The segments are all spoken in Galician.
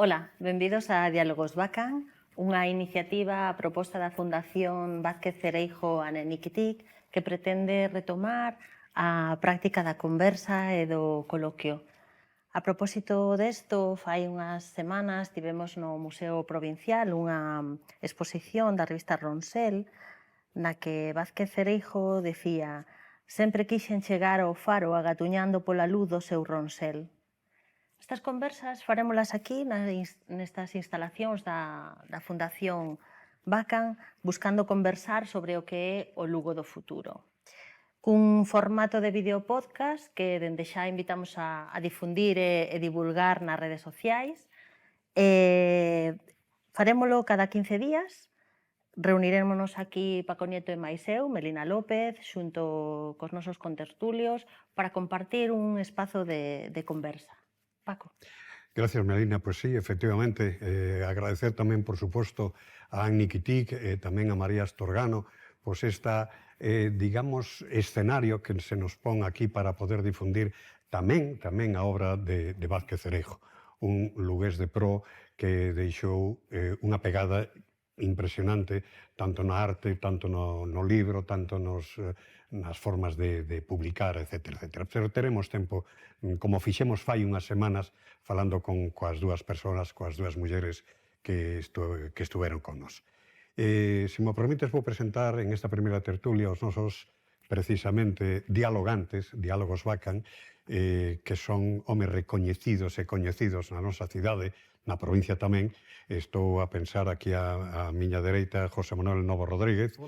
Ola, benvidos a Diálogos Bacan, unha iniciativa proposta da Fundación Vázquez Cereijo a Neniquitic que pretende retomar a práctica da conversa e do coloquio. A propósito desto, fai unhas semanas tivemos no Museo Provincial unha exposición da revista Ronsel na que Vázquez Cereijo decía: sempre quixen chegar ao faro agatuñando pola luz do seu Ronsel. Estas conversas farémolas aquí nestas instalacións da Fundación Bacan, buscando conversar sobre o que é o Lugo do futuro. Cun formato de videopodcast que dende xa invitamos a difundir e divulgar nas redes sociais. Farémolo cada 15 días. Reunirémonos aquí Paco Nieto e máis eu, Melina López, xunto cos nosos contertulios, para compartir un espazo de conversa. Paco. Gracias, Melina. Pues sí, efectivamente, agradecer tamén, por suposto, a Anni Quitic e tamén a María Astorgano, pois esta, digamos, escenario que se nos pon aquí para poder difundir tamén a obra de Vázquez Cereijo, un lugués de pro que deixou unha pegada impresionante, tanto na arte, tanto no libro, tanto nas formas de publicar, etc. Pero teremos tempo, como fixemos fai unhas semanas, falando coas dúas persoas, coas dúas mulleres que estuveron con nos. Se me permites, vou presentar en esta primeira tertulia os nosos, precisamente, dialogantes, Diálogos Bacan, que son homes recoñecidos e coñecidos na nosa cidade, na provincia tamén. Estou a pensar aquí a miña dereita José Manuel Novo Rodríguez,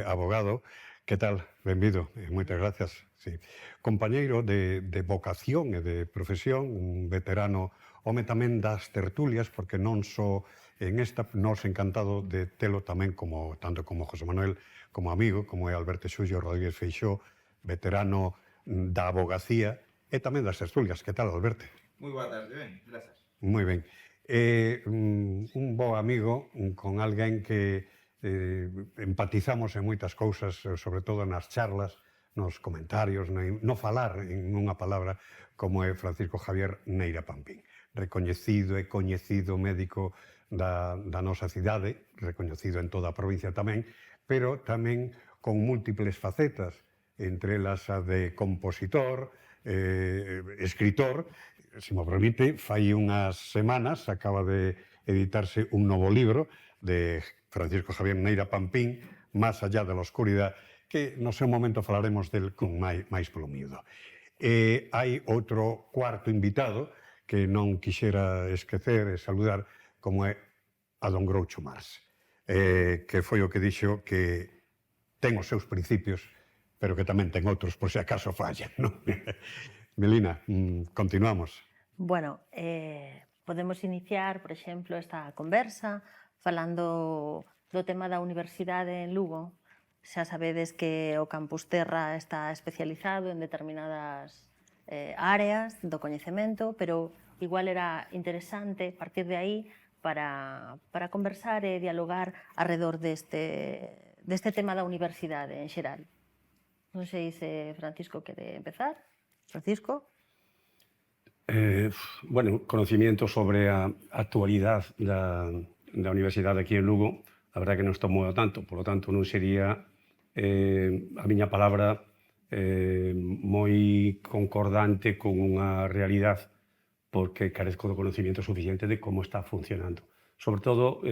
abogado. Que tal? Benvido, moitas gracias. Sí. Compañeiro de vocación e de profesión, un veterano, home tamén das tertulias, porque non só en esta, nos encantado de telo tamén tanto como José Manuel, como amigo, como é Alberto Xullo Rodríguez Feixó, veterano da abogacía e tamén das tertulias. Que tal, Alberto? Moi boa tarde, ben, grazas. Moi ben. Un bo amigo con alguén que empatizamos en moitas cousas, sobre todo nas charlas, nos comentarios, no falar en unha palabra, como é Francisco Javier Neira Pampín. Recoñecido e coñecido médico da nosa cidade, recoñecido en toda a provincia tamén, pero tamén con múltiples facetas, entre elas a de compositor, escritor. Se me permite, fai unhas semanas acaba de editarse un novo libro de Francisco Javier Neira Pampín, Más allá de la oscuridad, que no seu momento falaremos del con máis polo miúdo. Hai outro cuarto invitado que non quixera esquecer e saludar, como é a don Groucho Marx, que foi o que dixo que ten os seus principios, pero que tamén ten outros, por se acaso fallan, non? Melina, continuamos. Bueno, podemos iniciar, por exemplo, esta conversa falando do tema da Universidade en Lugo. Xa sabedes que o Campus Terra está especializado en determinadas áreas do coñecemento, pero igual era interesante partir de aí para conversar e dialogar arredor deste tema da universidade en xeral. Non sei se Francisco quere empezar. Francisco? Bueno, conocimiento sobre a actualidad da Universidade aquí en Lugo, a verdade que non estou moi ao tanto, por lo tanto non sería a miña palabra moi concordante con unha realidade, porque carezco do conocimiento suficiente de como está funcionando. Sobre todo,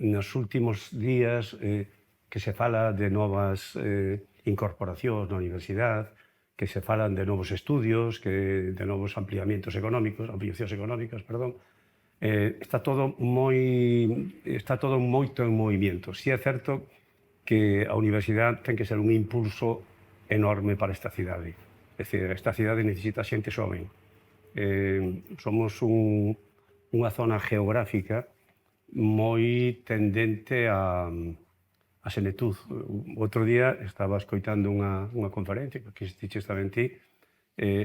nos últimos días que se fala de novas incorporacións na universidade, que se falan de novos estudios, de novos ampliacións económicas, está todo moito en movimento. Si é certo que a universidade ten que ser un impulso enorme para esta cidade. É dicir, esta cidade necesita xente xoven. Somos unha zona geográfica moi tendente a senetud. Outro día estaba escoitando unha conferencia, que existiches tamén ti,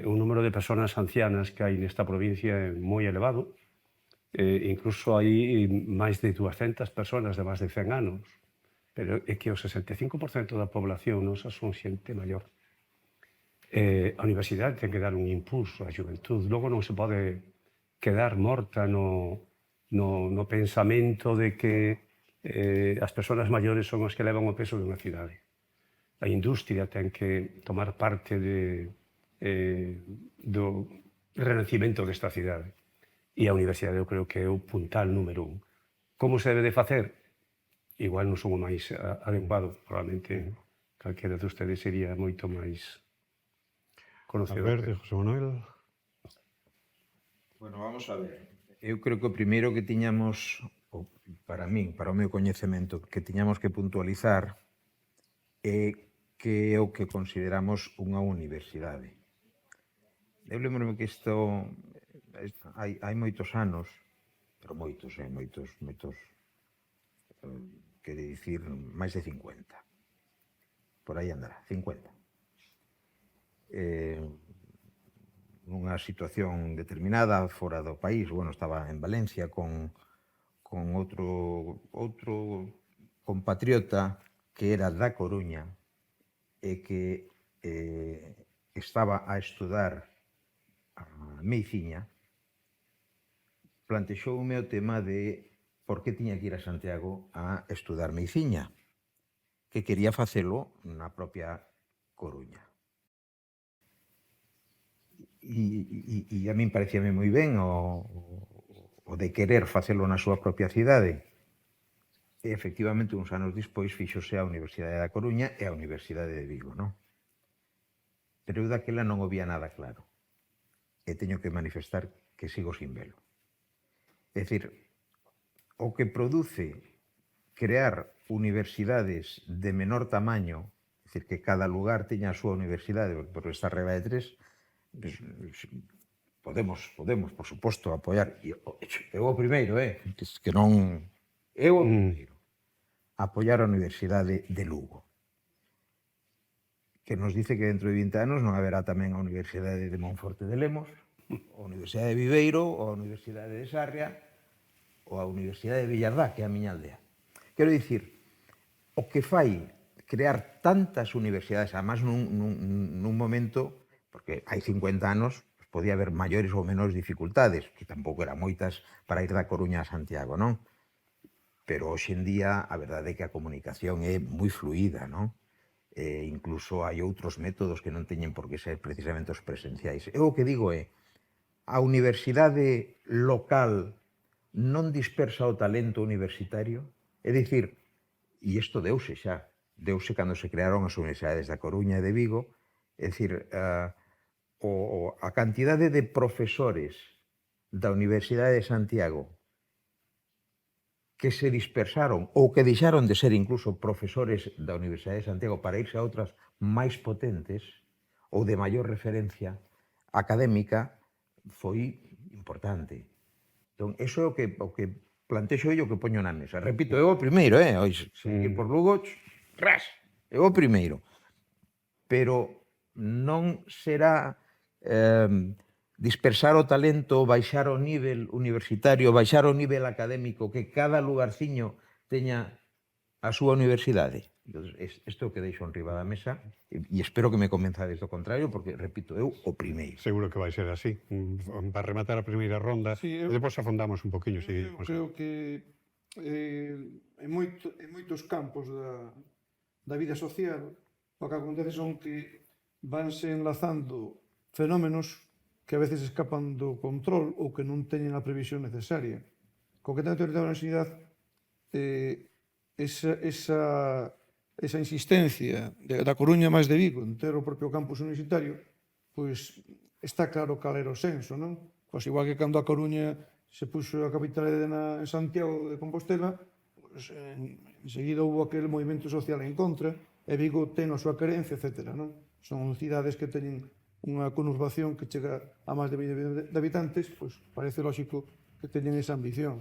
o número de persoas ancianas que hai nesta provincia é moi elevado, incluso hai máis de 200 persoas de máis de 100 anos, pero é que o 65% da población nosa son xente maior. A universidade ten que dar un impulso á xuventud, logo non se pode quedar morta no no pensamento de que as persoas maiores son as que levan o peso dunha cidade. A industria ten que tomar parte do renacimento desta cidade. E a universidade eu creo que é o puntal número 1. Como se debe de facer? Igual non son o máis adecuado, probablemente calquera de ustedes sería moito máis A conocedor. ver, José Manuel. Bueno, vamos a ver. Eu creo que o primeiro que tiñamos, para min, para o meu coñecemento, que tiñamos que puntualizar é que é o que consideramos unha universidade. Eu lembro que isto hai moitos anos, pero moitos, quere dicir, máis de 50. Por aí andará, 50. Nunha situación determinada fora do país, bueno, estaba en Valencia con outro compatriota que era da Coruña e que estaba a estudar a medicina, plantexoume o tema de por que tiña que ir a Santiago a estudar medicina, que quería facelo na propia Coruña. E a min parecíame moi ben o de querer facelo na súa propia cidade. E, efectivamente, uns anos despois fíxose a Universidade da Coruña e a Universidade de Vigo, non? Pero eu daquela non o vía nada claro. E teño que manifestar que sigo sin velo. É dicir, o que produce crear universidades de menor tamaño, é dicir, que cada lugar teña a súa universidade, por esta regla de tres, podemos, por suposto, apoiar. Eu o primeiro, que non... Eu o primeiro. Apoiar a Universidade de Lugo. Que nos dice que dentro de 20 anos non haberá tamén a Universidade de Monforte de Lemos, a Universidade de Viveiro, ou a Universidade de Sarria, ou a Universidade de Villardá, que é a miña aldea. Quero dicir, o que fai crear tantas universidades, además nun momento, porque hai 50 anos, podía haber maiores ou menores dificultades, que tampouco eran moitas para ir da Coruña a Santiago, non? Pero hoxe en día a verdade é que a comunicación é moi fluida, non? Incluso hai outros métodos que non teñen por que ser precisamente os presenciais. Eu o que digo é, a universidade local non dispersa o talento universitario? É dicir, e isto deuse xa, deuse cando se crearon as universidades da Coruña e de Vigo, é dicir, a cantidade de profesores da Universidade de Santiago que se dispersaron ou que deixaron de ser incluso profesores da Universidade de Santiago para irse a outras máis potentes ou de maior referencia académica foi importante. Entón, iso é o que plantexo e o que poño na mesa. Repito, eu o primeiro, ir por Lugo, ras, eu o primeiro. Pero non será dispersar o talento, baixar o nivel universitario, baixar o nivel académico, que cada lugarciño teña a súa universidade. Isto é o que deixo en riba da mesa e espero que me convenzades do contrario, porque, repito, eu o primeiro. Seguro que vai ser así. Para rematar a primeira ronda, Sí, e depois afondamos un poquinho. Eu creo que en moitos campos da vida social o que acontece son que vanse enlazando fenómenos que a veces escapan do control ou que non teñen a previsión necesaria. Concretamente, a universidade, esa insistencia da Coruña máis de Vigo en ter o propio campus universitario, pois está claro cal era o senso, non? Pois igual que cando a Coruña se puxo a capitalidade en Santiago de Compostela, pois enseguida houve aquel movimento social en contra, e Vigo ten a súa querencia, etc. Non? Son cidades que teñen unha conurbación que chega a máis de 20 de habitantes, pois parece lógico que teñen esa ambición.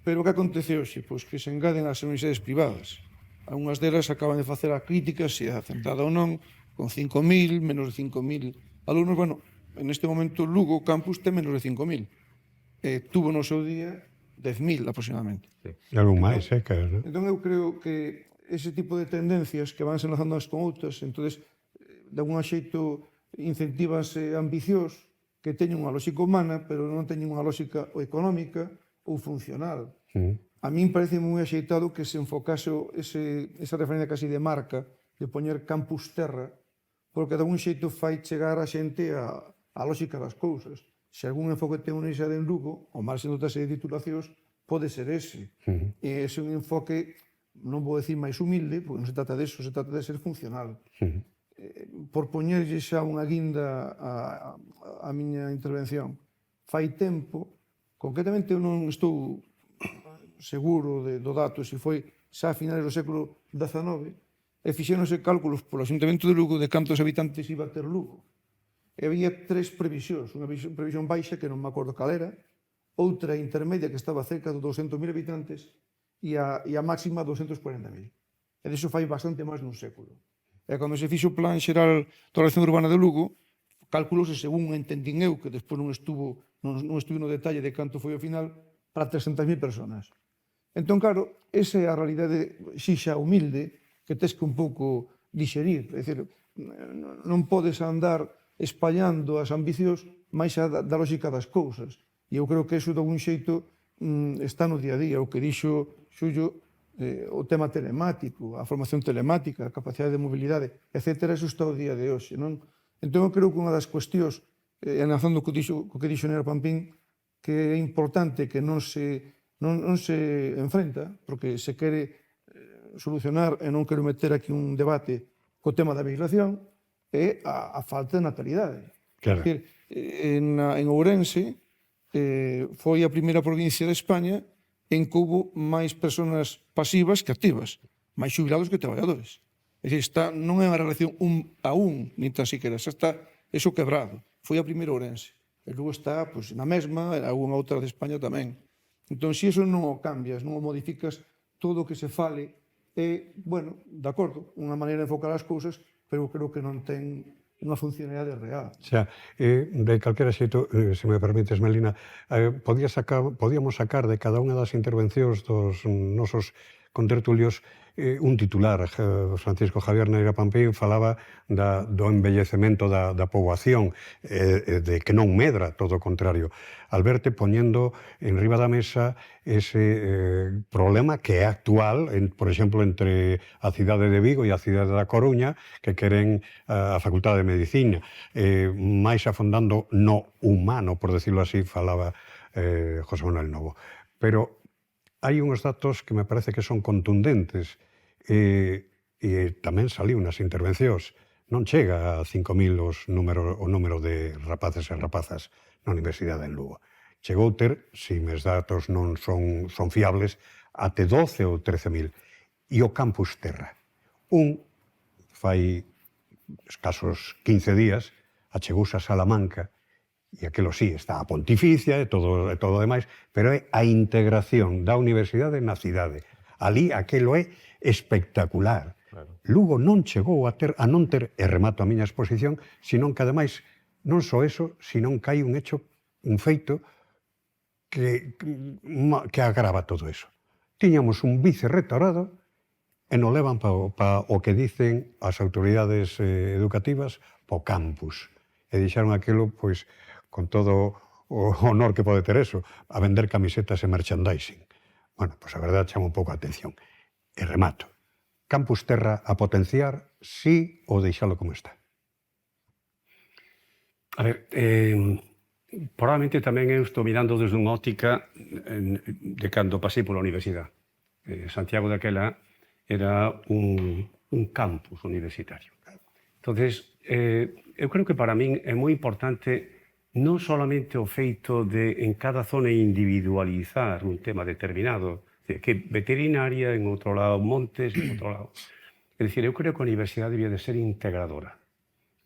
Pero o que acontece hoxe? Pois que se engaden as universidades privadas. Algúnas delas acaban de facer a crítica, se é acertada ou non, con 5.000, menos de 5.000 alumnos. Bueno, en este momento Lugo campus ten menos de 5.000. Tuvo no seu día 10.000 aproximadamente. E algún máis, que... Entón eu creo que ese tipo de tendencias que van se enlazando as con outras, entonces, de algún xeito incentivas ambicios que teñen unha lógica humana, pero non teñen unha lógica económica ou funcional. A min parece moi axeitado que se enfocase esa referencia casi de marca de poñer campus terra, porque de algún xeito fai chegar a xente a lógica das cousas. Se algún enfoque ten unha universidade en Lugo, o marxen outra serie de titulacións, pode ser ese. E ese é un enfoque, non vou decir máis humilde, porque non se trata de eso, se trata de ser funcional. Por poñerlle xa unha guinda a miña intervención, fai tempo, concretamente eu non estou seguro do dato, se foi xa a finales do século XIX, e fixéronse cálculos polo Ayuntamento de Lugo de cantos habitantes iba a ter Lugo. E había tres previsións, unha previsión baixa, que non me acordo cal era, outra intermedia que estaba cerca de 200.000 habitantes e a máxima 240.000. E diso fai bastante máis nun século. E cando se fixo o plan xeral da ordenación urbana de Lugo, cálculos, según entendín eu, que despois non estuve no detalle de canto foi ao final, para 300.000 personas. Entón, claro, esa é a realidade xixa humilde que tes que un pouco dixerir. É dicir, non podes andar espallando as ambicións máis da lógica das cousas. E eu creo que eso, de algún xeito, está no día a día. O que dixo Xullo, o tema telemático, a formación telemática, a capacidade de mobilidade, etc., eso está o día de hoxe, non? Entón, eu creo que unha das cuestións, enlazando co que dixo Nera Pampín, que é importante que non se enfrenta, porque se quere solucionar, e non quero meter aquí un debate co tema da legislación, é a falta de natalidade. Claro. É dicir, en Ourense foi a primeira provincia de España en que houve máis persoas pasivas que activas, máis xubilados que traballadores. É dicir, non é unha relación un a un, nin tan siquiera, xa está eso quebrado. Foi a primeira Ourense. E logo está na mesma, e algunha outra de España tamén. Entón, se iso non o cambias, non o modificas, todo o que se fale é, bueno, de acordo, unha maneira de enfocar as cousas, pero creo que non ten unha funcionalidade real. Xa, de calquera xeito, se me permites, Melina, podíamos sacar de cada unha das intervencións dos nosos contertulios un titular. Francisco Javier Neira Pampín falaba do envellecemento da poboación, de que non medra, todo o contrario. Alberto poñendo en riba da mesa ese problema que é actual, por exemplo, entre a cidade de Vigo e a cidade da Coruña, que queren a Facultade de Medicina, máis afondando no humano, por decirlo así, falaba José Manuel Novo. Pero hai uns datos que me parece que son contundentes, e tamén saliu nas intervencións. Non chega a 5.000 o número de rapaces e rapazas na Universidade en Lugo. Chegou ter, se mes datos non son fiables, até 12 ou 13.000. E o campus terra. Fai escasos 15 días, achegouse a Salamanca, e aquilo sí, está a Pontificia e todo o demais, pero é a integración da universidade na cidade. Ali aquilo é espectacular. Claro. Lugo non chegou a non ter, e remato a miña exposición, senón que ademais non só eso, senón que hai un feito que agrava todo eso. Tiñamos un vicerrectorado e non levan para o que dicen as autoridades educativas para o campus. E dixeron aquilo, pois, con todo o honor que pode ter eso, a vender camisetas e merchandising. Bueno, pois a verdade chama un pouco a atención. E remato. Campus terra a potenciar, sí, ou deixalo como está? A ver, probablemente tamén eu estou mirando desde unha óptica de cando pasei pola universidade. Santiago daquela era un campus universitario. Entonces, eu creo que para min é moi importante non solamente o feito de en cada zona individualizar un tema determinado, que veterinaria en outro lado, montes en outro lado. É dicir, eu creo que a universidade debía de ser integradora.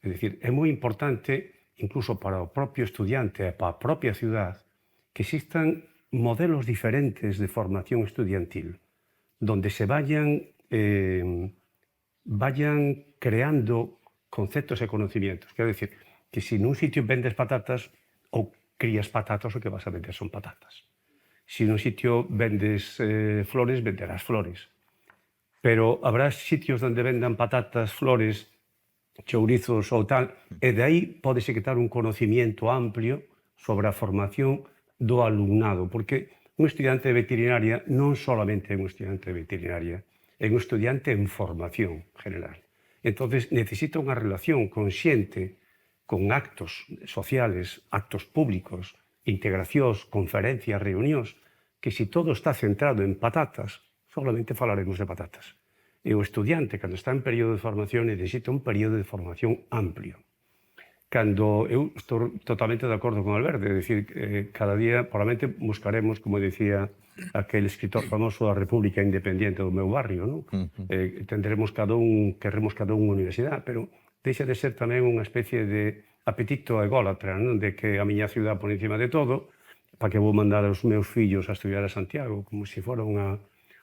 É dicir, é moi importante, incluso para o propio estudiante e para a propia ciudad, que existan modelos diferentes de formación estudiantil, donde se vayan creando conceptos e conocimientos. Quero dicir, que se nun sitio vendes patatas ou crías patatas, o que vas a vender son patatas. Se nun sitio vendes flores, venderás flores. Pero habrá sitios onde vendan patatas, flores, chourizos ou tal, e de aí pódese quitar un conocimiento amplio sobre a formación do alumnado, porque Un estudiante de veterinaria non solamente é un estudiante de veterinaria, é un estudiante en formación general. Entonces, necesita unha relación consciente con actos sociales, actos públicos, integracións, conferencias, reunións, que se todo está centrado en patatas, solamente falaremos de patatas. E o estudiante, cando está en período de formación, necesita un período de formación amplio. Cando eu estou totalmente de acordo con Alberto, é dicir, cada día probablemente buscaremos, como decía aquel escritor famoso da República Independiente do meu barrio, non? Queremos cada un unha universidade, pero deixa de ser tamén unha especie de apetito ególatra, non? De que a miña ciudad por encima de todo, para que vou mandar os meus fillos a estudiar a Santiago, como se fora unha...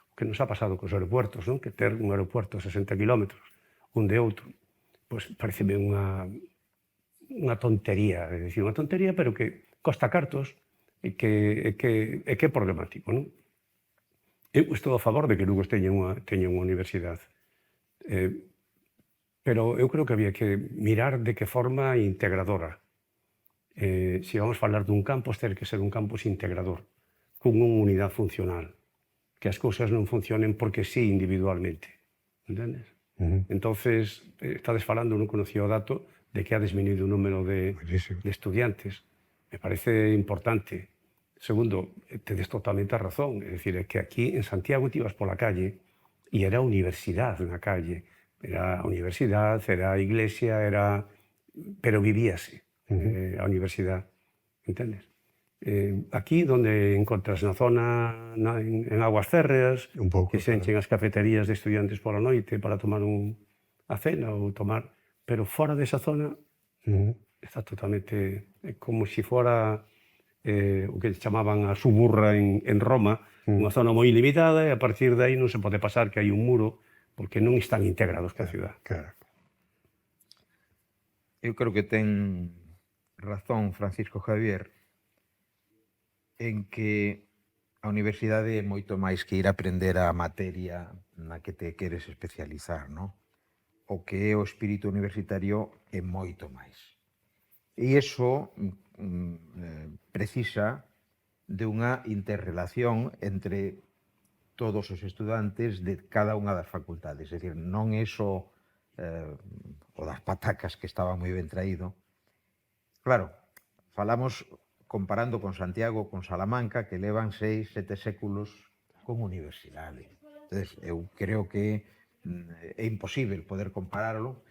o que nos ha pasado cos aeropuertos, non? Que ter un aeropuerto a 60 kilómetros, un de outro, pois pareceme unha tontería, é dicir, unha tontería, pero que costa cartos e que é problemático, non? Eu estou a favor de que Lugo teña unha universidade, pero eu creo que había que mirar de que forma integradora. Se vamos a falar dun campus, ter que ser un campus integrador, con unha unidade funcional, que as cousas non funcionen porque sí individualmente, entendes? Entonces, estades falando, non conocía o dato, de que ha disminuído o número de estudiantes. Me parece importante. Segundo, tedes totalmente a razón. É dicir, que aquí en Santiago te ibas pola calle e era universidade na calle. Era a universidade, era a iglesia, pero vivíase a universidade. Entendes? Aquí, donde encontras na zona, en Aguas Férreas, que se enchen as cafeterías de estudiantes pola noite para tomar a cena ou tomar... Pero fora desa zona está totalmente como se fora o que chamaban a suburra en Roma, unha zona moi limitada e a partir de aí non se pode pasar que hai un muro porque non están integrados ca ciudad. Claro. Eu creo que ten razón Francisco Javier en que a universidade é moito máis que ir a aprender a materia na que te queres especializar, non? O que é o espírito universitario é moito máis. E iso precisa de unha interrelación entre todos os estudantes de cada unha das facultades. É dicir, non é só o das patacas que estaba moi ben traído. Claro, falamos comparando con Santiago, con Salamanca, que levan 6, 7 séculos con universidade. Entonces, eu creo que é imposible poder compararlo,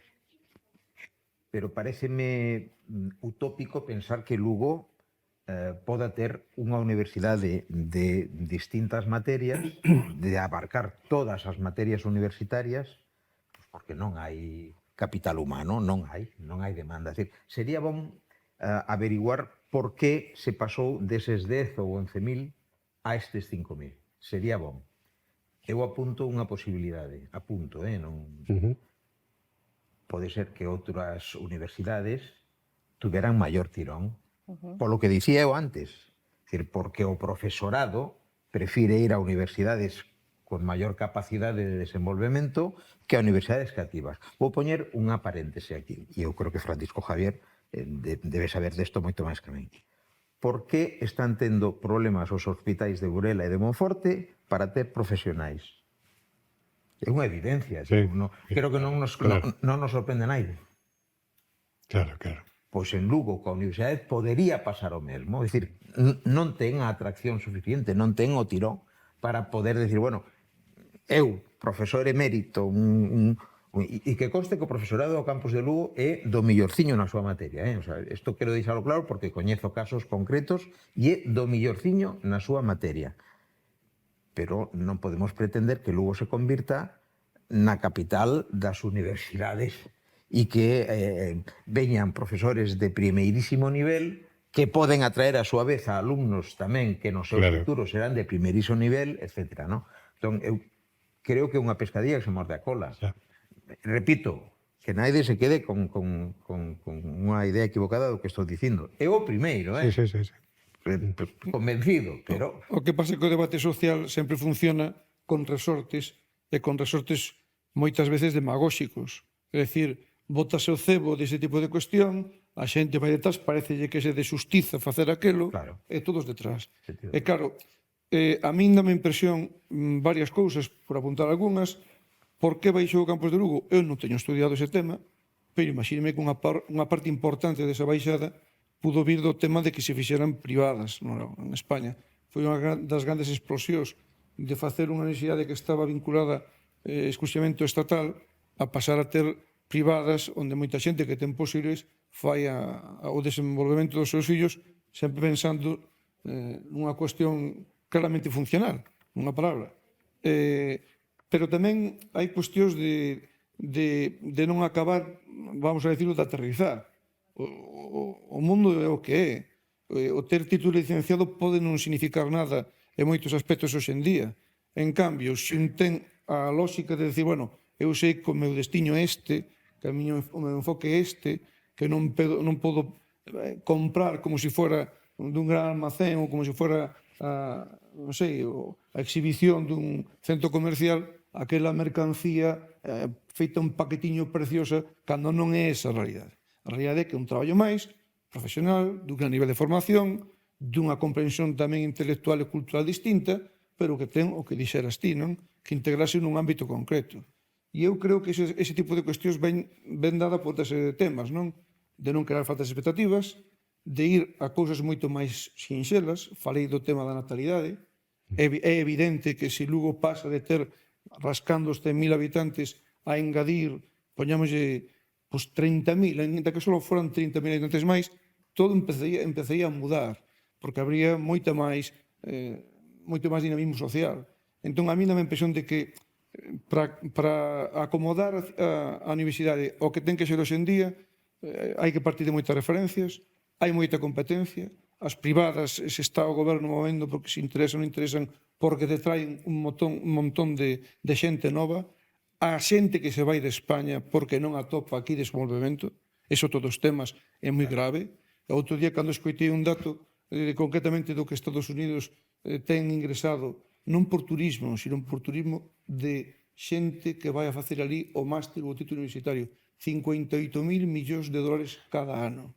pero pareceme utópico pensar que Lugo poda ter unha universidade de distintas materias, de abarcar todas as materias universitarias, porque non hai capital humano, non hai demanda. É dicir, sería bom averiguar por que se pasou deses 10 ou 11.000 a estes 5.000. Sería bom. Eu apunto unha posibilidade, non... Pode ser que outras universidades tuveran maior tirón, polo que dicía eu antes, porque o profesorado prefire ir a universidades con maior capacidade de desenvolvemento que a universidades creativas. Vou poñer unha paréntese aquí, e eu creo que Francisco Javier debe saber desto moito máis que a mí. Por que están tendo problemas os hospitais de Burela e de Monforte para ter profesionais? É unha evidencia. Sí. Creo que non nos sorprende a naide. Claro, claro. Pois en Lugo, coa universidade, podería pasar o mesmo. É dicir, non ten a atracción suficiente, non ten o tirón para poder decir, bueno, eu, profesor emérito, e que conste que o profesorado do campus de Lugo é do millorciño na súa materia. O sea, isto quero deixalo claro porque coñezo casos concretos e é do millorciño na súa materia. Pero non podemos pretender que Lugo se convirta na capital das universidades e que veñan profesores de primeirísimo nivel que poden atraer a súa vez a alumnos tamén que no seu futuro serán de primeirísimo nivel, etc. Entón, eu creo que é unha pescadilla que se morde a cola. Repito, que naide se quede con unha idea equivocada do que estou dicindo. É o primeiro, Sí. Convencido, pero... O que pasa é que o debate social sempre funciona con resortes e con resortes moitas veces demagóxicos. É dicir, bótase o cebo dese tipo de cuestión, a xente vai detrás, parecelle que se de xustiza facer aquelo, Claro. e todos detrás. E claro, A min dame impresión varias cousas, por apuntar algunhas. Por que baixou o Campos de Lugo? Eu non teño estudiado ese tema, pero imagíneme que unha parte importante desa baixada pudo vir do tema de que se fixeran privadas en España. Foi unha das grandes explosións de facer unha universidade que estaba vinculada exclusivamente ao estatal a pasar a ter privadas onde moita xente que ten posibles fai o desenvolvemento dos seus fillos sempre pensando nunha cuestión claramente funcional, nunha palabra. Pero tamén hai cuestións de non acabar, vamos a decirlo, de aterrizar. O mundo é o que é. O ter título de licenciado pode non significar nada en moitos aspectos hoxe en día. En cambio, se un ten a lógica de decir, bueno, eu sei que o meu destino é este, que o meu enfoque é este, que non podo comprar como se fora dun gran almacén ou como se fora non sei, a exhibición dun centro comercial, aquela mercancía feita un paquetiño preciosa, cando non é esa a realidade. A realidade é que é un traballo máis profesional, dun gran nivel de formación, dunha comprensión tamén intelectual e cultural distinta, pero que ten o que dixeras ti, non? Que integrase nun ámbito concreto. E eu creo que ese tipo de cuestións ven dada por esa serie de temas, non? De non crear faltas expectativas, de ir a cousas moito máis sinxelas. Falei do tema da natalidade. É evidente que se Lugo pasa de ter rascando os 100.000 habitantes a engadir, poñámoslle, 30.000, ainda que só foran 30.000 habitantes máis, todo empezaría a mudar, porque habría moito máis dinamismo social. Entón, a mí dá a impresión de que para acomodar a universidade o que ten que ser hoxe en día, hai que partir de moitas referencias, hai moita competencia, as privadas se está o goberno movendo porque se interesan ou non interesan, porque te traen un montón de xente nova, a xente que se vai de España porque non atopa aquí desenvolvemento, eso todos os temas é moi grave. Outro día, cando escoitei un dato concretamente do que Estados Unidos ten ingresado, non por turismo, sino por turismo de xente que vai a facer ali o máster ou o título universitario, 58.000 millóns de dólares cada ano,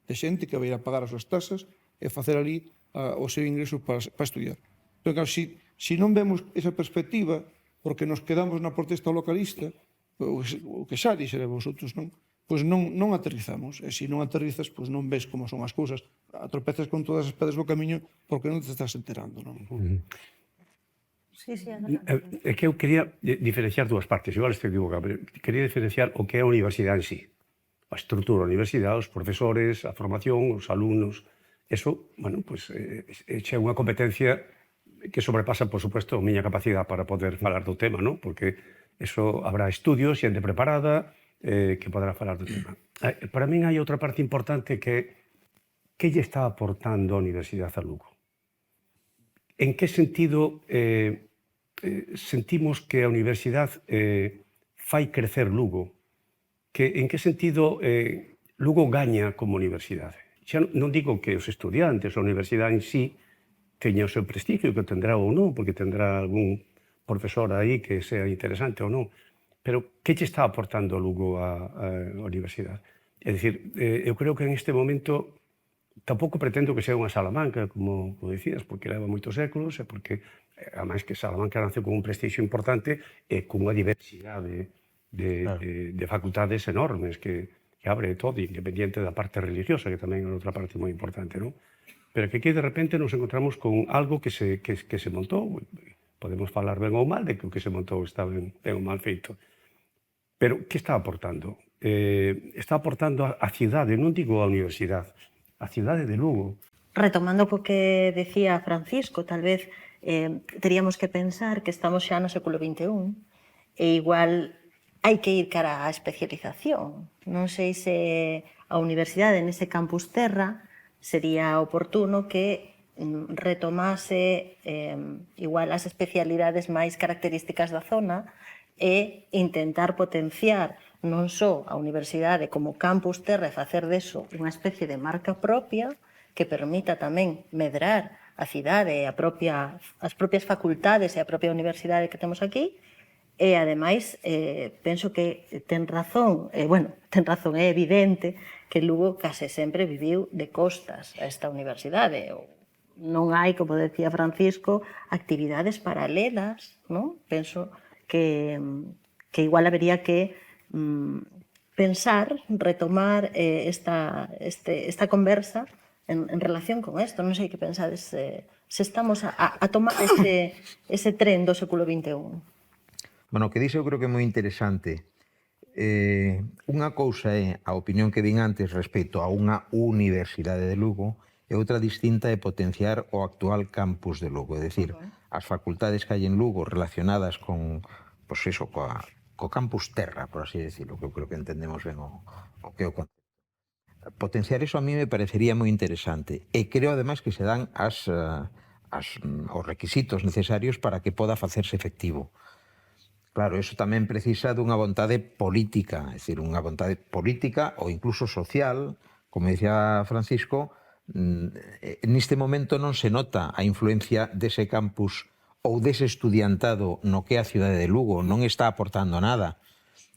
de xente que vai a pagar as súas tasas e facer ali o seu ingreso para estudiar. Entón, claro, se non vemos esa perspectiva, porque nos quedamos na protesta localista, o que xa dixere vosotros, non? Pois non aterrizamos. E se non aterrizas, pois non ves como son as cousas. Atropezas con todas as pedras do camiño porque non te estás enterando, non? Sí, É que eu quería diferenciar dúas partes, igual estou equivocado, pero quería diferenciar o que é a universidade en sí. A estrutura da universidade, os profesores, a formación, os alumnos. Eso, bueno, pues, é unha competencia que sobrepasa, por supuesto, a miña capacidade para poder falar do tema, non? Porque eso habrá estudios, xente preparada, que poderá falar do tema. Para min hai outra parte importante que lle está aportando a Universidade a Lugo. En que sentido sentimos que a Universidade fai crecer Lugo? En que sentido Lugo gaña como universidade? Xa non digo que os estudiantes, a universidade en sí, teña o seu prestigio, que tendrá ou non, porque tendrá algún profesor aí que sea interesante ou non, pero que lle está aportando Lugo a universidade? É dicir, eu creo que en este momento tampouco pretendo que sea unha Salamanca, como dicías, porque leva moitos séculos, e porque, ademais, que Salamanca nace con un prestixio importante e con unha diversidade de facultades enormes que abre todo, independiente da parte religiosa, que tamén é outra parte moi importante, non? Pero que aquí de repente nos encontramos con algo que se montou, podemos falar ben ou mal de que o que se montou está ben ou mal feito, pero que está aportando? Está aportando a cidade, non digo a universidade, a cidade de Lugo. Retomando o que decía Francisco, tal vez teríamos que pensar que estamos xa no século XXI e igual hai que ir cara á especialización. Non sei se a universidade nese campus terra sería oportuno que retomase igual as especialidades máis características da zona e intentar potenciar non só a universidade como campus terra e facer deso unha especie de marca propia que permita tamén medrar a cidade e as propias facultades e a propia universidade que temos aquí. E, ademais, penso que ten razón, é evidente que Lugo case sempre viviu de costas a esta universidade. non hai, como decía Francisco, actividades paralelas, non? Penso que igual habería que pensar, retomar esta conversa en relación con isto. Non sei que pensades se estamos a tomar ese tren do século XXI. Bueno, o que dixe eu creo que é moi interesante. Unha cousa é a opinión que din antes respecto a unha universidade de Lugo e outra distinta é potenciar o actual campus de Lugo, é dicir, as facultades que hai en Lugo relacionadas con, pois eso, co campus terra, por así decirlo, que eu creo que entendemos ben o que é o concepto. Potenciar eso a mí me parecería moi interesante e creo ademais que se dan os requisitos necesarios para que poda facerse efectivo. Claro, eso tamén precisa dunha vontade política, é dicir, unha vontade política ou incluso social, como dicía Francisco, neste momento non se nota a influencia dese campus ou dese estudiantado no que é a cidade de Lugo, non está aportando nada.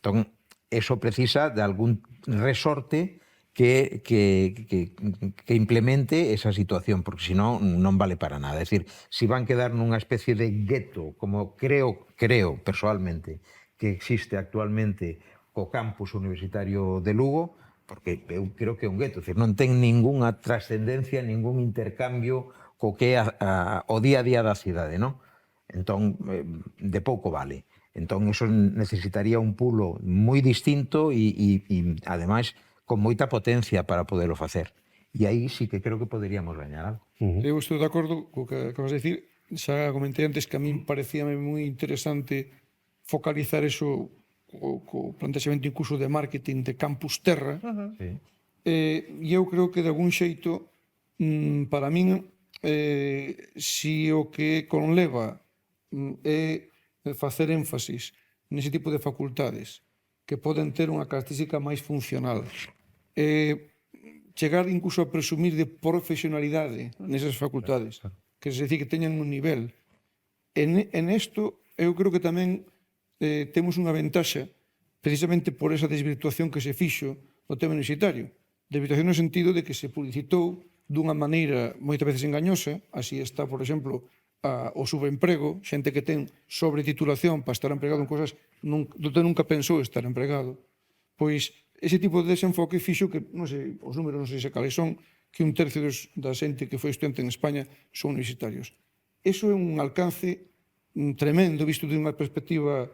Entón, eso precisa de algún resorte que implemente esa situación, porque senón non vale para nada. É dicir, se van quedar nunha especie de gueto, como creo persoalmente que existe actualmente co campus universitario de Lugo, porque eu creo que é un gueto, é dicir, non ten ningunha trascendencia, ningún intercambio co que é o día a día da cidade, non? Entón, de pouco vale. Entón, eso necesitaría un pulo moi distinto e ademais, con moita potencia para poderlo facer. E aí sí que creo que poderíamos gañar algo. Eu estou de acordo co que acabas de decir. Xa comentei antes que a min parecíame moi interesante focalizar eso co plantexamento incluso de marketing de Campus Terra. Sí. E eu creo que de algún xeito para min si o que conleva é facer énfasis nese tipo de facultades que poden ter unha característica máis funcional, chegar incluso a presumir de profesionalidade nesas facultades, que se decir que teñan un nivel. En isto, eu creo que tamén temos unha ventaxa precisamente por esa desvirtuación que se fixo no tema universitario. Desvirtuación no sentido de que se publicitou dunha maneira moitas veces engañosa, así está, por exemplo, o subemprego, xente que ten sobretitulación para estar empregado en cosas donde nunca pensou estar empregado. Pois ese tipo de desenfoque fixo que, non sei, os números non sei se cales son, que 1/3 da xente que foi estudante en España son universitarios. Eso é un alcance tremendo visto de unha perspectiva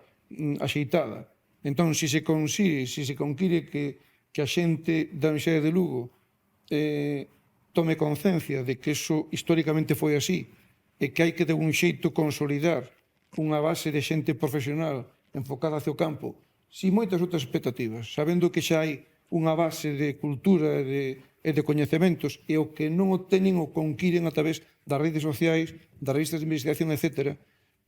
axeitada. Entón, se se conquire que a xente da Universidade de Lugo tome concencia de que eso históricamente foi así e que hai que de un xeito consolidar unha base de xente profesional enfocada hacia o campo, sin moitas outras expectativas, sabendo que xa hai unha base de cultura e de coñecementos e o que non o teñen o conquiren a través das redes sociais, das revistas de investigación, etc.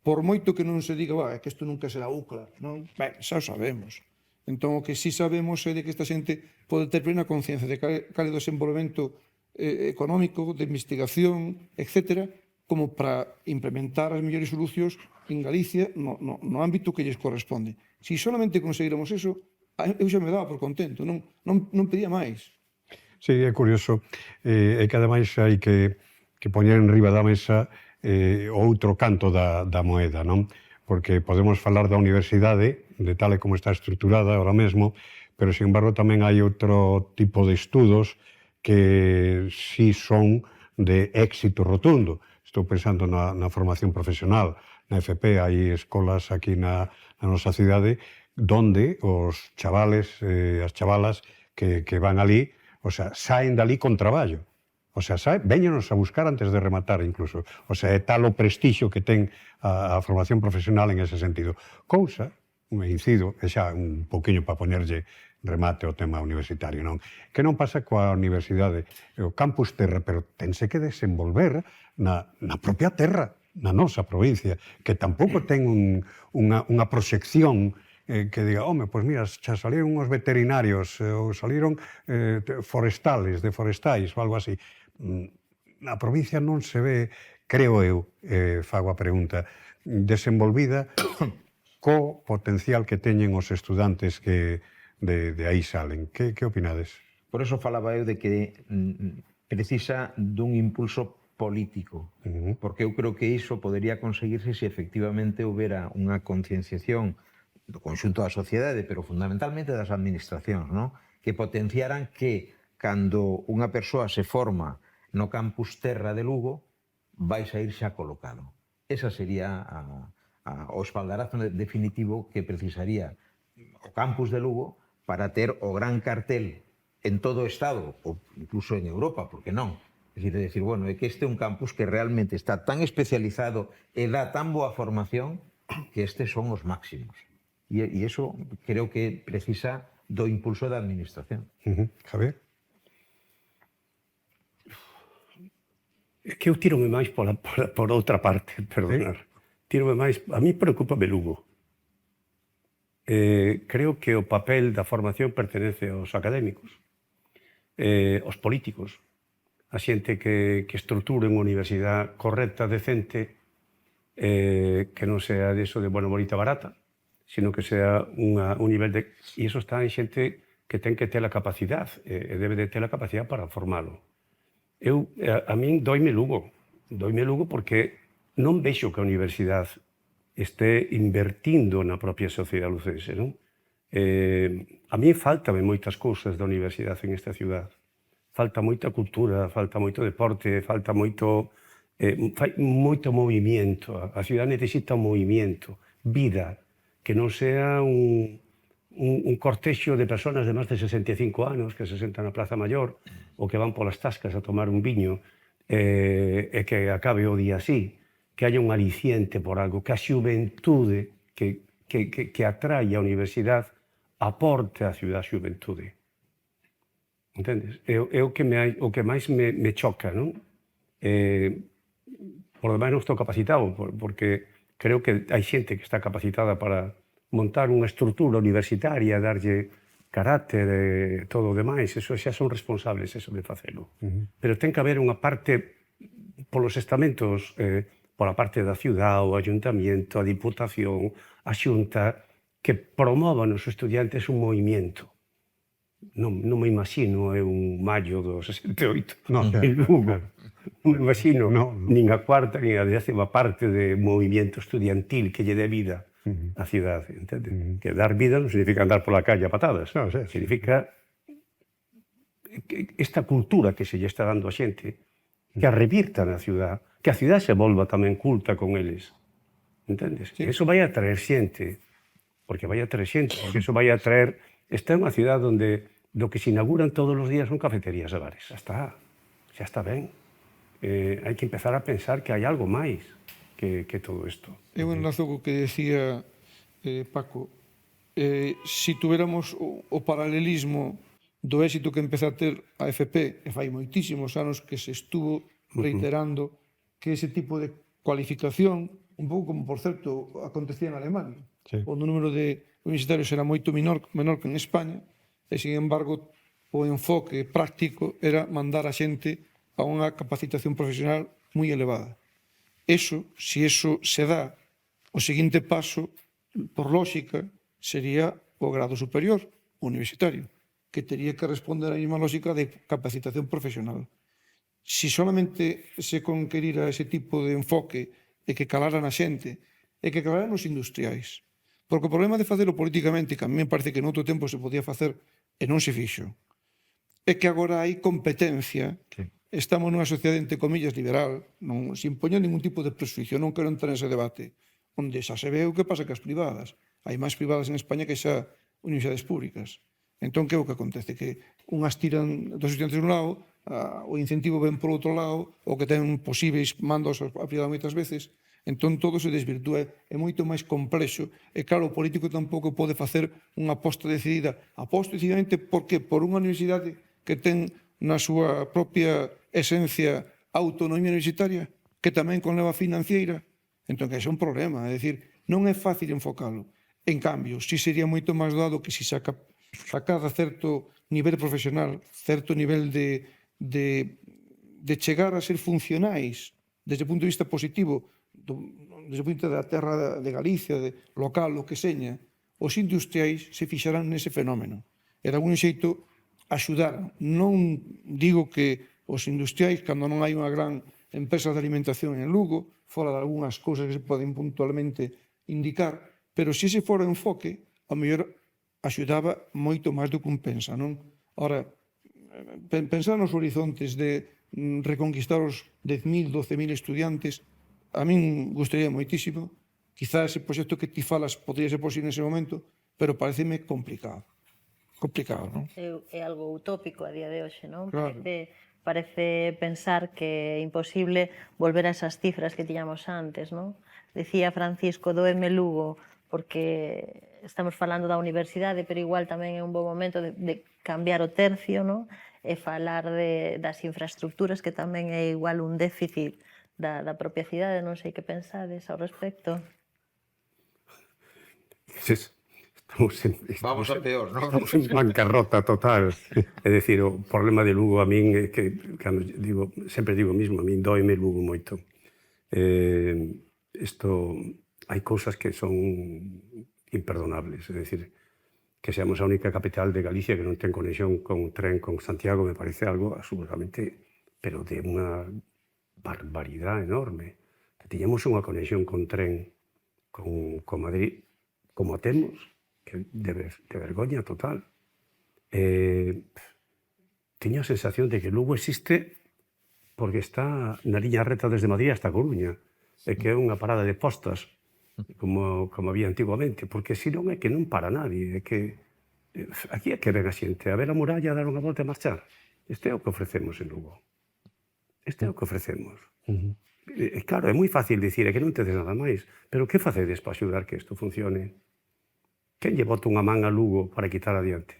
Por moito que non se diga que isto nunca será UCLA, non? Xa o sabemos. Entón, o que sí sabemos é de que esta xente pode ter plena conciencia de cal é o desenvolvemento económico, de investigación, etc., como para implementar as mellores solucións en Galicia no ámbito que lles corresponde. Se solamente conseguiramos eso, eu xa me daba por contento, non pedía máis. Sí, é curioso, é que ademais hai que poñer en riba da mesa outro canto da moeda, non? Porque podemos falar da universidade, de tal e como está estruturada ahora mesmo, pero, sin embargo, tamén hai outro tipo de estudos que sí son de éxito rotundo. Estou pensando na formación profesional, na FP, hai escolas aquí na nosa cidade donde os chavales e as chavalas que van ali, o sea, saen dali con traballo. O sea, véñenos a buscar antes de rematar incluso. O sea, é tal o prestixio que ten a formación profesional en ese sentido. Cousa, me incido, é xa un poquinho para poñerlle remate ao tema universitario, non? Que non pasa coa universidade, o campus terra, pero tense que desenvolver na propia terra, na nosa provincia, que tampouco ten unha proxección que diga, pois mira, xa saliron uns veterinarios ou saliron forestales, de forestais ou algo así. Na provincia non se ve, creo eu, fago a pregunta, desenvolvida co potencial que teñen os estudantes que de aí salen. Que opinades? Por eso falaba eu de que precisa dun impulso político, porque eu creo que iso podería conseguirse se efectivamente houbera unha concienciación do conxunto da sociedade, pero fundamentalmente das administracións, non? Que potenciaran que cando unha persoa se forma no campus Terra de Lugo, vais a ir xa colocado. Esa sería o espaldarazo definitivo que precisaría o campus de Lugo para ter o gran cartel en todo o Estado, ou incluso en Europa, porque non? É dicir, bueno, é que este é un campus que realmente está tan especializado e dá tan boa formación que estes son os máximos. E iso creo que precisa do impulso da administración. Javier? É que eu tírome máis por outra parte, perdonar. Tírome máis... A mí preocúpame Lugo. Creo que o papel da formación pertenece aos académicos, aos políticos, a xente que estruture unha universidade correcta, decente, que non sea diso de bueno, bonita, barata, sino que sea un nivel de... E iso está en xente que ten que ter a capacidade, e debe de ter a capacidade para formalo. A min doime Lugo porque non vexo que a universidade este invertindo na propia sociedade lucense, non? A mí faltame moitas cousas da universidade en esta ciudad. Falta moita cultura, falta moito deporte, falta moito movimiento. A ciudad necesita un movimiento, vida, que non sea un cortexo de personas de máis de 65 anos que se sentan na Plaza Mayor ou que van polas tascas a tomar un viño e que acabe o día así, que haya un aliciente por algo, que a xuventude que atrae a universidade aporte á ciudad xuventude. Entendes? É o que máis me choca, non? Por demais non estou capacitado, porque creo que hai xente que está capacitada para montar unha estrutura universitaria, darlle carácter e todo o demais, eso xa son responsables eso de facelo. Pero ten que haber unha parte polos estamentos, pola parte da ciudad, o ayuntamiento, a diputación, a xunta, que promovan os estudiantes un movimiento. Non me imagino un maio do 68 en Lugo. Non me imagino nin a cuarta nin a 10ª parte de movimento estudiantil que lle dé vida á cidade, entende? Que dar vida non significa andar pola calle a patadas, significa esta cultura que se lle está dando a xente, que a revirta na ciudad, que a ciudad se volva tamén culta con eles, entendes? Que eso vai a traer xente, porque vai a traer xente, porque eso vai a traer... Esta é unha cidade onde do que se inauguran todos os días son cafeterías e bares. Xa está ben. Hai que empezar a pensar que hai algo máis que todo isto. Eu enlazo co que decía Paco. Si tuviéramos o paralelismo do éxito que empeza a ter a FP, e fai moitísimos anos que se estuvo reiterando que ese tipo de cualificación, un pouco como, por certo, acontecía en Alemania, onde o número de universitarios era moito menor que en España, e, sin embargo, o enfoque práctico era mandar a xente a unha capacitación profesional moi elevada. Si eso se dá, o seguinte paso, por lógica, sería o grado superior, o universitario, que teria que responder a mesma lógica de capacitación profesional. Si solamente se conquerira ese tipo de enfoque e que calaran a xente, e que calaran os industriais, porque o problema de facelo políticamente, que a mí me parece que noutro tempo se podía facer e non se fixo, é que agora hai competencia. Estamos nunha sociedade, entre comillas, liberal, non se impoña ningún tipo de presuicio, non quero entrar nese debate, onde xa se ve o que pasa cas privadas. Hai máis privadas en España que xa universidades públicas. Entón, que é o que acontece? Que unhas tiran dos estudiantes dun lado, o incentivo ven por outro lado, o que ten posíveis mandos a privada moitas veces. Entón, todo se desvirtúa, é moito máis complexo, e claro, o político tampouco pode facer unha aposta decidida. Aposta decididamente porque por unha universidade que ten na súa propia esencia autonomía universitaria, que tamén conleva financiera. Entón, que é un problema, é dicir, non é fácil enfocalo. En cambio, si sería moito máis doado que si sacada certo nivel profesional, certo nivel de chegar a ser funcionais desde o punto de vista positivo, desde o punto da terra de Galicia, de local, o que seña, os industriais se fixarán nese fenómeno. E de algún xeito axudar. Non digo que os industriais, cando non hai unha gran empresas de alimentación en Lugo, fora de algunhas cousas que se poden puntualmente indicar, pero se ese fora o enfoque, a mellor axudaba moito máis do que un pensa, non? Ora, pensar nos horizontes de reconquistar os 10.000, 12.000 estudiantes, a min gustaría moitísimo. Quizás ese proxecto que ti falas podría ser posible nese momento, pero pareceme complicado. Complicado, non? É algo utópico a día de hoxe, non? Claro. Parece pensar que é imposible volver a esas cifras que tiñamos antes, non? Decía Francisco, doeme Lugo, porque estamos falando da universidade, pero igual tamén é un bo momento de cambiar o tercio, non? E falar das infraestructuras, que tamén é igual un déficit da propia cidade, non sei que pensades ao respecto. Vamos a peor, non? Estamos en bancarrota total. É dicir, o problema de Lugo a min é que, cando digo, sempre digo o mismo, a min doime Lugo moito. Hai cousas que son imperdonables, é dicir, que seamos a única capital de Galicia que non ten conexión con tren con Santiago me parece algo absolutamente, pero de unha barbaridade enorme. Que tiñamos unha conexión con tren con Madrid, como a temos, que de vergoña total. Tiña a sensación de que Lugo existe porque está na liña recta desde Madrid hasta Coruña, e que é unha parada de postas, como había antigamente, porque senón é que non para nadie, é que aquí é que ven a xente, a ver a muralla, a dar unha volta e marchar. Este é o que ofrecemos en Lugo. Este é o que ofrecemos. Claro, é moi fácil dicir que non tedes nada máis, pero que facedes para axudar que isto funcione? Quen lle bota unha man a Lugo para quitar adiante?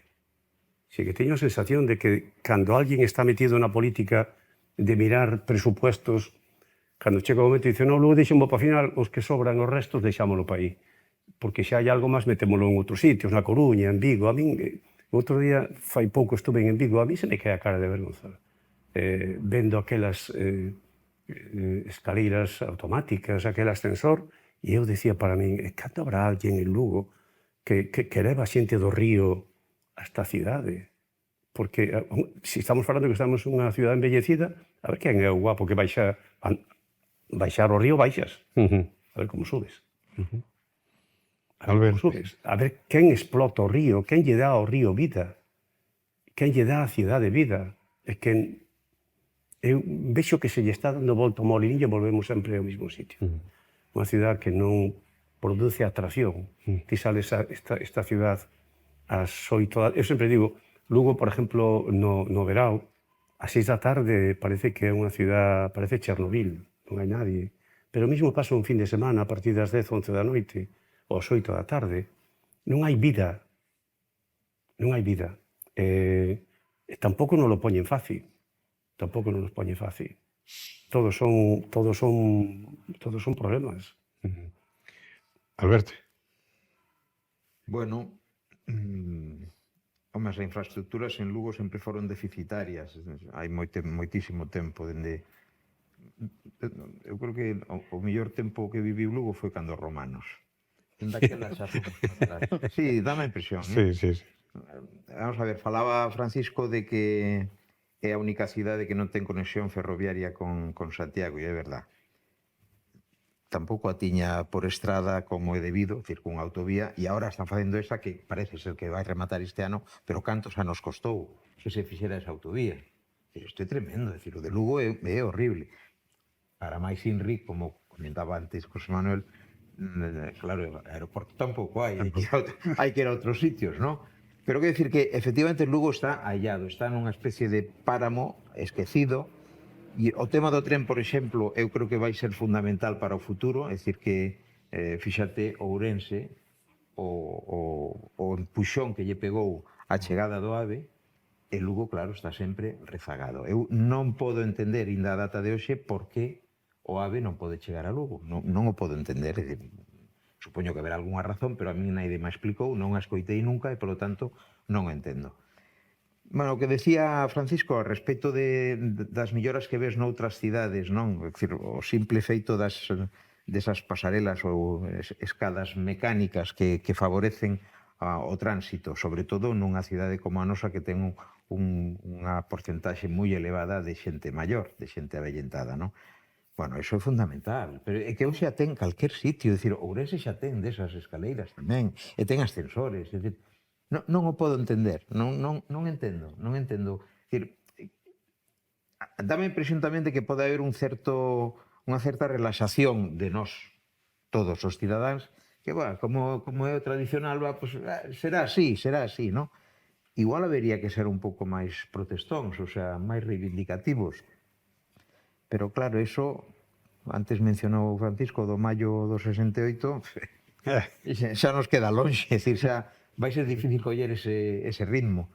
Si que teño a sensación de que cando alguén está metido na política de mirar presupuestos, cando chega o momento e dice, non, Lugo deixenmo para final, os que sobran, os restos, deixámolo para aí. Porque xa hai algo máis, metémolo en outros sitios, na Coruña, en Vigo. A min, outro día, fai pouco estuve en Vigo, a mí se me cae a cara de vergonza. Vendo aquelas escaleiras automáticas, aquel ascensor, e eu decía para min, cando habrá alguén en Lugo que leva a xente do río a esta cidade? Porque, se estamos falando que estamos nunha cidade envellecida, a ver quen é o guapo que baixar o río, baixas. A ver como subes. Alberto. A ver quen explota o río, quen lle dá ao río vida, quen lle dá a cidade vida. É que eu vexo que se lle está dando volta ao molinillo e volvemos sempre ao mesmo sitio. Unha cidade que non produce atracción. Ti sales a esta cidade ás 8 da... Eu sempre digo, Lugo, por exemplo, no verao, ás 6 da tarde parece que é unha cidade, parece Chernobyl, non hai nadie. Pero mesmo pasa un fin de semana a partir das 10, 11 da noite, ou ás 8 da tarde, non hai vida. Non hai vida. E tampouco non lo poñen fácil. Tampouco non nos poñen fácil. Todos son problemas. Alberto. Bueno, as infraestructuras en Lugo sempre foron deficitarias. Hai moitísimo tempo dende... Eu creo que o mellor tempo que viviu Lugo foi cando os romanos. Sí, dá a impresión. Sí. Vamos a ver, falaba Francisco de que é a única cidade que non ten conexión ferroviaria con Santiago, e é verdad. Tampouco a tiña por estrada como é debido, decir, con autovía, e agora están facendo esa que parece ser que vai rematar este ano, pero cantos anos costou que se fixera esa autovía. Isto é tremendo, decir, o de Lugo é horrible. Para máis Inri, como comentaba antes José Manuel, claro, aeroporto tampouco hai que ir a outros sitios, non? Pero quero dicir que, efectivamente, Lugo está hallado, está nunha especie de páramo esquecido, e o tema do tren, por exemplo, eu creo que vai ser fundamental para o futuro, é dicir que, fíxate, Ourense, o empuxón que lle pegou a chegada do AVE, e Lugo, claro, está sempre rezagado. Eu non podo entender, ainda a data de hoxe, por que o AVE non pode chegar a Lugo. Non o podo entender, é dicir, supoño que haberá algunha razón, pero a mí naide me explicou, non a escoitei nunca e, polo tanto, non o entendo. Bueno, o que decía Francisco ao respecto das melloras que ves noutras cidades, non? É dicir, o simple feito desas pasarelas ou escadas mecánicas que favorecen o tránsito, sobre todo nunha cidade como a nosa que ten unha porcentaxe moi elevada de xente maior, de xente avellentada, non? Bueno, iso é fundamental, pero é que hoxe xa ten calquer sitio, é dicir, Ourense xa ten desas escaleiras tamén, e ten ascensores, é dicir, non o podo entender, non entendo, non entendo. É dicir, dame a impresión tamén de que pode haber unha certa relaxación de nós, todos os cidadáns, que, bueno, como é o tradicional, pues, será así, non? Igual habería que ser un pouco máis protestóns, o sea, máis reivindicativos. Pero claro, eso, antes mencionou Francisco do maio do 68, xa nos queda longe, é dicir, xa vai ser difícil coller ese ritmo.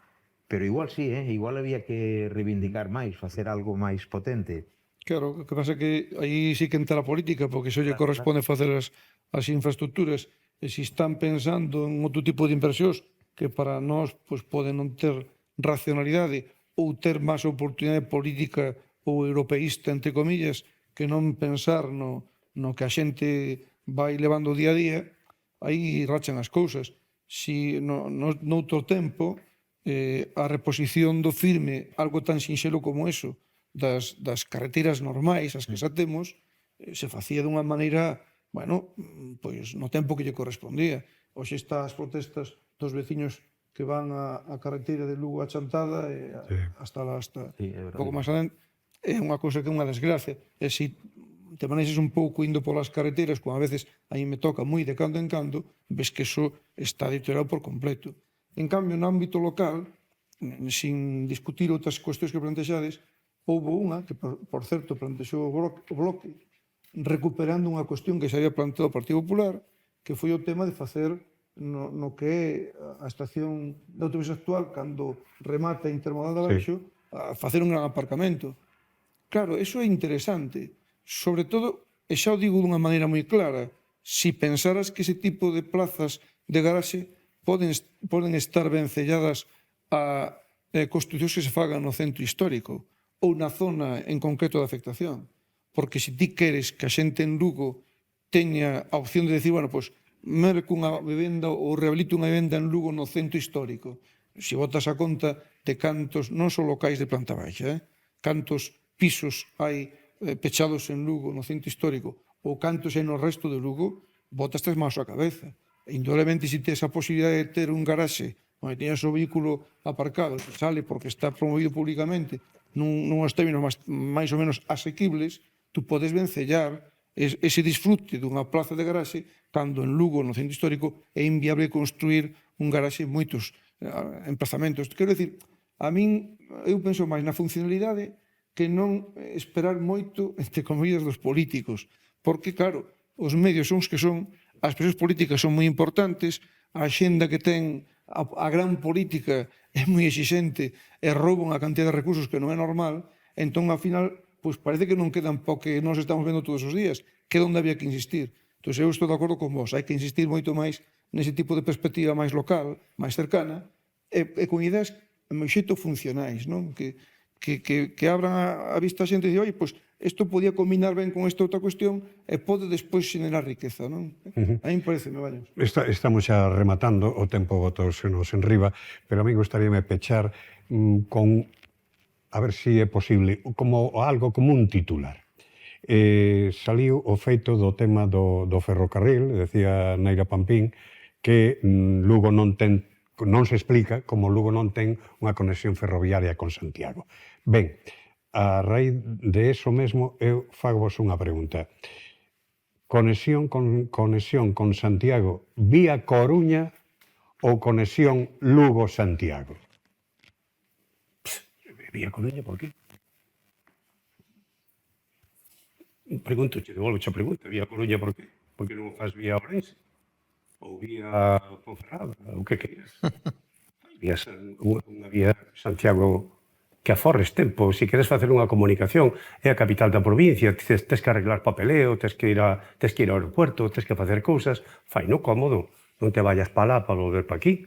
Pero igual sí, igual había que reivindicar máis, facer algo máis potente. Claro, o que pasa é que aí sí que entra a política, porque iso lle corresponde facer as infraestructuras, e se están pensando en outro tipo de inversións que para nós pues, poden non ter racionalidade ou ter máis oportunidade política ou europeísta, entre comillas, que non pensar no que a xente vai levando día a día, aí rachan as cousas. Si noutro tempo, a reposición do firme, algo tan sinxelo como eso, das carreteras normais, as que xa temos, se facía dunha maneira, bueno, pois no tempo que lle correspondía. Hoxe está as protestas dos veciños que van a carretera de Lugo a Chantada e hasta pouco máis adentro. É unha cousa que é unha desgracia. E se te manexes un pouco indo polas carreteras, como a veces a mí me toca moi de cando en cando, ves que eso está deteriorado por completo. En cambio, no ámbito local, sin discutir outras cuestións que plantexades, houve unha que, por certo, plantexou o Bloque, recuperando unha cuestión que se había planteado o Partido Popular, que foi o tema de facer no que é a estación de autobús actual, cando remata a intermodal de abaixo, a facer un gran aparcamento. Claro, eso é interesante. Sobre todo, e xa o digo dunha maneira moi clara, si pensaras que ese tipo de plazas de garaxe poden estar vencelladas a construcións que se fagan no centro histórico ou na zona en concreto de afectación. Porque se ti queres que a xente en Lugo teña a opción de decir, bueno, pois, merco unha vivenda ou rehabilito unha vivenda en Lugo no centro histórico. Se botas a conta de cantos, non só locais de planta baixa, cantos pisos hai pechados en Lugo no centro histórico ou cantos hai no resto de Lugo, botas máis a cabeza. Indudablemente, se tes a posibilidade de ter un garaxe onde teñas o vehículo aparcado, que sale porque está promovido públicamente nuns términos máis ou menos asequibles, tú podes vencellar ese disfrute dunha plaza de garaxe cando en Lugo, no centro histórico, é inviable construir un garaxe en moitos emplazamentos. Quero dicir, a min, eu penso máis na funcionalidade que non esperar moito, entre comillas, dos políticos. Porque, claro, os medios son os que son, as presións políticas son moi importantes, a axenda que ten a gran política é moi exixente e rouba unha cantidad de recursos que non é normal, entón, ao final, pois parece que non quedan porque nós estamos vendo todos os días, que é onde había que insistir. Entón, eu estou de acordo con vos, hai que insistir moito máis nese tipo de perspectiva máis local, máis cercana, e con ideas, en meu xeito, funcionais, non? Que abran a vista a xente e diga, oi, pois, isto podía combinar ben con esta outra cuestión e pode despois xenerar riqueza, non? A mí pareceme, Baños. Estamos xa rematando, o tempo botouse nos enriba, pero a mí gustaríame pechar con, a ver se é posible, como algo como un titular. Saliu o feito do tema do ferrocarril, decía Naira Pampín, que Lugo non se explica como Lugo non ten unha conexión ferroviaria con Santiago. Ben, a raíz de eso mesmo, eu fagos unha pregunta. Conexión con Santiago vía Coruña ou conexión Lugo-Santiago? Vía Coruña, por qué? Pregunto, devolvo a pregunta, vía Coruña, por qué? Por que non faz vía Ourense? Ou vía Ponferrada, o que querías? Unha vía Santiago que aforres tempo. Se queres facer unha comunicación, é a capital da provincia, tes que arreglar papeleo, tes que ir ao aeropuerto, tes que facer cousas, fai no cómodo, non te vayas para lá para volver para aquí.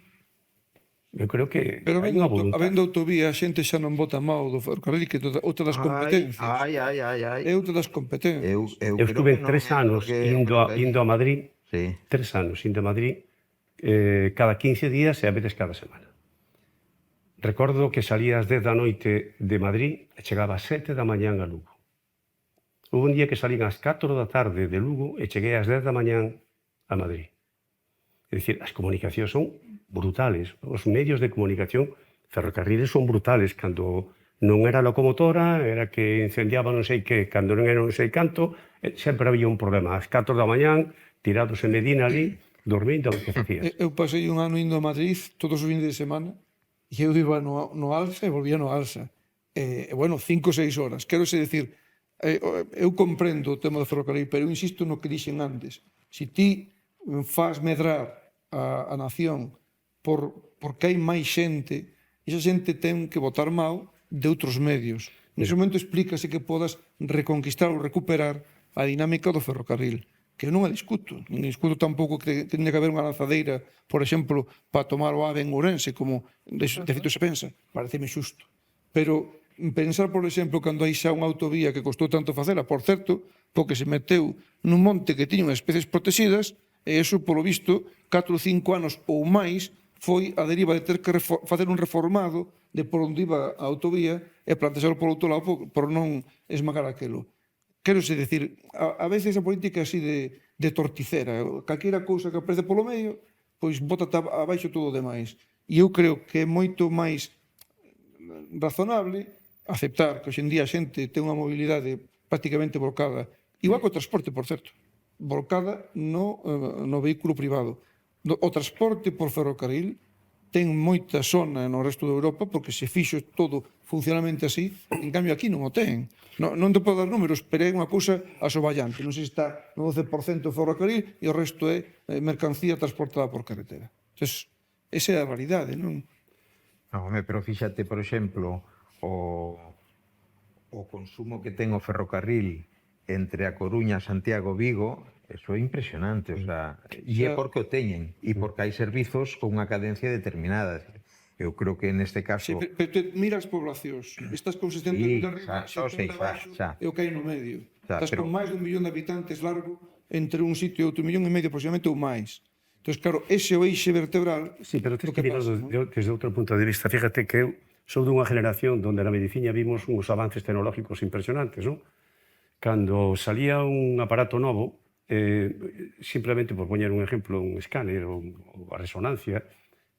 Eu creo que pero hai unha voluntad. habendo autovía, a xente xa non vota mal do ferrocarril, que é outra das competencias. É outra das competencias. Eu estuve 3 anos indo a Madrid, 3 anos indo a Madrid, cada 15 días e a veces cada semana. Recordo que salía ás 10 da noite de Madrid e chegaba ás 7 da mañán a Lugo. Houve un día que salín ás 4 da tarde de Lugo e cheguei ás 10 da mañán a Madrid. É dicir, as comunicacións son brutales. Os medios de comunicación ferrocarriles son brutales. Cando non era locomotora, era que incendiaba non sei que, cando non era non sei canto, sempre había un problema. Ás 4 da mañán, tirados en Medina ali, dormindo, o que facías. Eu pasei un ano indo a Madrid todos os fines de semana e eu iba no Alsa e volvía no Alsa. Bueno, 5 ou 6 horas. Quero decir, eu comprendo o tema do ferrocarril, pero eu insisto no que dixen antes. Si ti faz medrar a nación porque hai máis xente, esa xente ten que votar mal de outros medios. Nese momento explícase que podas reconquistar ou recuperar a dinámica do ferrocarril, que eu non a discuto. Non discuto tampouco que teña que haber unha lanzadeira, por exemplo, para tomar o AVE en Ourense, como de feito se pensa. Pareceme xusto. Pero pensar, por exemplo, cando hai xa unha autovía que costou tanto facela, por certo, porque se meteu nun monte que tiña unhas especies protegidas, e iso, polo visto, 4 ou 5 anos ou máis, foi a deriva de ter que facer un reformado de por onde iba a autovía e plantexarlo por outro lado por non esmagar aquelo. Quero decir, a veces a política é así de torticera. Calquera cousa que aparece polo medio, pois bota abaixo todo o demais. E eu creo que é moito máis razonable aceptar que hoxendía a xente ten unha mobilidade prácticamente volcada, igual que o transporte, por certo, volcada no vehículo privado. O transporte por ferrocarril ten moita zona no resto de Europa porque se fixo todo funcionalmente así, en cambio aquí non o ten. Non te podo dar números, pero é unha cousa asoballante. Non sei se está no 12% ferrocarril e o resto é mercancía transportada por carretera. Entón, esa é a realidade, non? Home, pero fíxate, por exemplo, o consumo que ten o ferrocarril entre a Coruña, Santiago, Vigo, eso é impresionante, o sea, e é porque o teñen, e porque hai servizos con unha cadencia determinada. Eu creo que neste caso... Sí, pero te miras poblacións, estás con 60 Sí, de arriba, 70 abaixo, e o que hai no medio. Estás con máis de 1 millón de habitantes largo entre un sitio e outro, 1,5 millón aproximadamente ou máis. Entón, claro, ese é o eixe vertebral. Sí, pero tens que mirarlo desde outro punto de vista. Fíjate que eu sou dunha generación onde na medicina vimos uns avances tecnológicos impresionantes, non? Cando salía un aparato novo, simplemente por poñer un exemplo, un escáner ou a resonancia,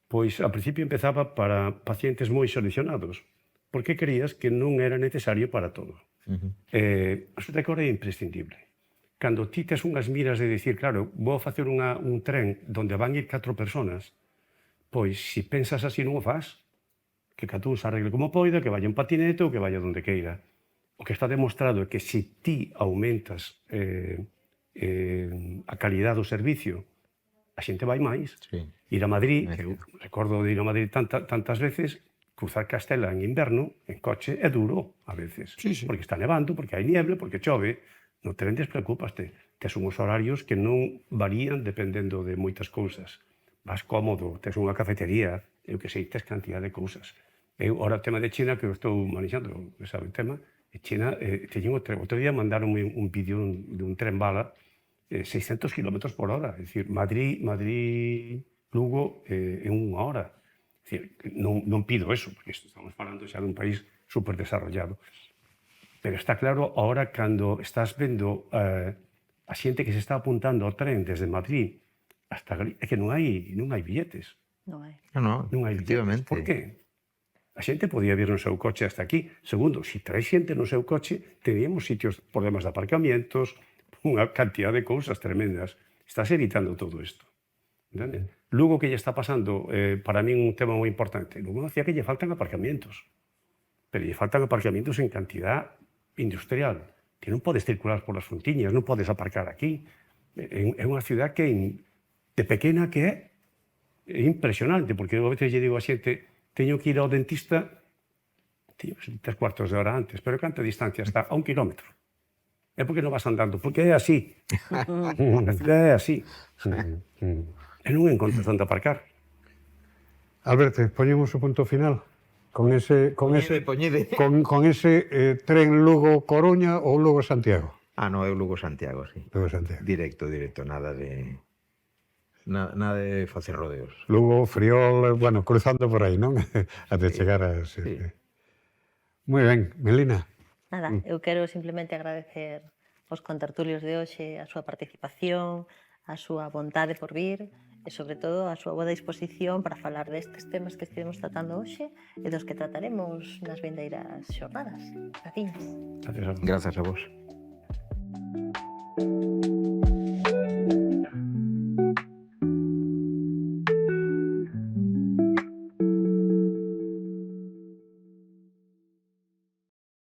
pois ao principio empezaba para pacientes moi seleccionados, porque creías que non era necesario para todo. Resulta que agora é imprescindible. Cando ti tes unhas miras de dicir, claro, vou facer un tren onde van ir 4 personas, pois, se pensas así non o faz, que cada un se arregle como poida, que vaya en patinete ou que vaya onde queira. O que está demostrado é que se ti aumentas a calidad do servicio, a xente vai máis. Sí. Ir a Madrid, que eu recordo de ir a Madrid tantas veces, cruzar Castela en inverno, en coche, é duro a veces. Sí, sí. Porque está nevando, porque hai niebla, porque chove. No tren despreocupaste. Tes unhos horarios que non varían dependendo de moitas cousas. Vas cómodo, tes unha cafetería, eu que sei, tes cantidad de cousas. Eu, ahora o tema de China, que eu estou manexando, sabe o tema, China, outro día mandaron un vídeo de un tren bala 600 km por hora. É dicir, Madrid-Lugo en 1 hora. É dicir, non pido eso, porque estamos falando xa dun país super desarrollado. Pero está claro, ahora, cando estás vendo a xente que se está apuntando ao tren desde Madrid hasta Galicia, é que non hai billetes. Non hai. Non hai billetes. Por qué? A xente podía vir no seu coche hasta aquí. Segundo, se trae xente no seu coche, teníamos sitios, problemas de aparcamientos, unha cantidad de cousas tremendas. Estás evitando todo isto. Entende? Lugo que lle está pasando, para mí un tema moi importante, Lugo decía que lle faltan aparcamientos. Pero lle faltan aparcamientos en cantidad industrial, que non podes circular por as fontiñas, non podes aparcar aquí. É unha ciudad que de pequena que é impresionante, porque eu a veces lle digo a xente, teño que ir ao dentista, teño que ir 3 cuartos de hora antes, pero canta distancia está? A 1 kilómetro. É porque non vas andando, porque é así. A ciudad é así. E non encontras onde aparcar. Alberto, poñemos o punto final con ese tren Lugo-Coruña ou Lugo-Santiago. No, é Lugo-Santiago, sí. Lugo-Santiago. Directo, nada de facer rodeos. Lugo, Friol, bueno, cruzando por aí, non? Até chegar a... Sí. Moi ben, Melina. Nada, eu quero simplemente agradecer os contertulios de hoxe, a súa participación, a súa vontade por vir e, sobre todo, a súa boa disposición para falar destes temas que estivemos tratando hoxe e dos que trataremos nas vindeiras xornadas. Gracias. Gracias a vos. Grazas a vos.